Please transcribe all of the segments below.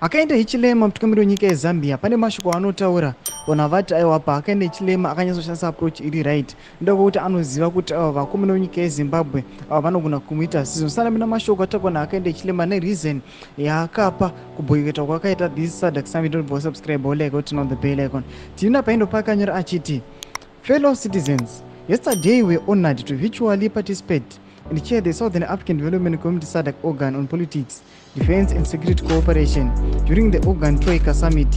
Akaenda Hichilema mutungamiri wenyika yeZambia pane mashoko anotaura vanhu vati aiwa pa akaenda Hichilema akanyatsoshasisa approach iri right ndokuti anoziva kuti ava vakomana venyika yeZimbabwe ava vanogona kumuita sizosana mina mashoko atakona akaenda Hichilema nereason yaakapa kubhoyiketa kwakaita this SADC summit. Don't subscribe or like or turn on the bell icon. Tina paindo pakanyora achiti, fellow citizens, yesterday we were honored to virtually participate and chair the Southern African Development Community SADC organ on politics, defense and security cooperation during the Organ Troika Summit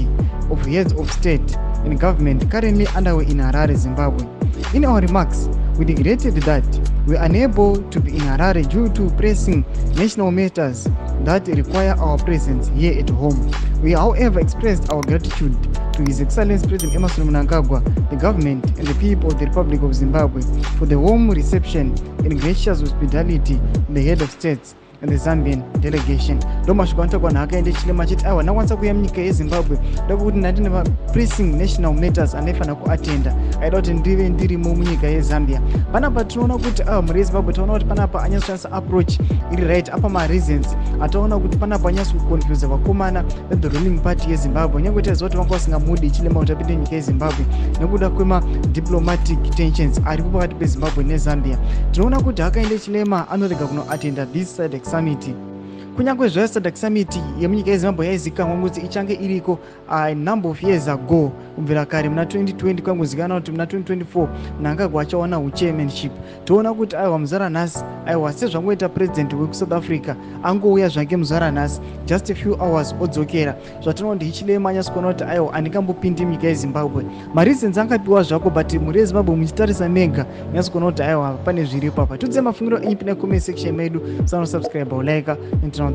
of Heads of State and Government currently underway in Harare, Zimbabwe. In our remarks, we regretted that we are unable to be in Harare due to pressing national matters that require our presence here at home. We however expressed our gratitude to His Excellency President Emmerson Mnangagwa, the government and the people of the Republic of Zimbabwe for the warm reception and gracious hospitality in the head of states and the Zambian delegation. Domashiko antakwana akaenda Hichilema achiti aiwa nakwanisa kuuya munyika yeZimbabwe ndokuti ndandine pressing national matters andaifana kuatenda aida kuti ndive ndirimo munyika yeZambia. Panapa tinoona kuti muri yeZimbabwe taona kuti panapa anyatsoshandisa approach iri right apa mareasons ataona kuti panapa anyatso kuconfuse vakomana the ruling party yeZimbabwe nyange taiziva kuti vanga vasingamudi Hichilema kuti apinde nyika yeZimbabwe nekuda kwema diplomatic tensions aripo pakati peZimbabwe neZambia. Tinoona kuti akaenda Hichilema anorega kunoatenda this SADC summit. Kunyangwe zvaya SADC summit yemunyika yeZimbabwe yaizikanwa kuti ichange iriko a number of years ago kubvira kare muna 2020 kwangozikanwa kuti muna 2024 Mnangagwa achawana chairmanship. Toona kuti aiwa muzara nhasi aiwa sezvangoita president weSouth Africa angouya zvange muzara nhasi just a few hours odzokera. Zvatinoona kuti Hichilema anyatsokuona kuti aiwa andingambopindi munyika yeZimbabwe. Mareasons angapiwa zvako but muri yeZimbabwe muchitarisa mega munyatsokuona kuti aiwa pane zviripo apa. Tudze mafungiro enyu pine comment section medu. Subscribe or like and turn on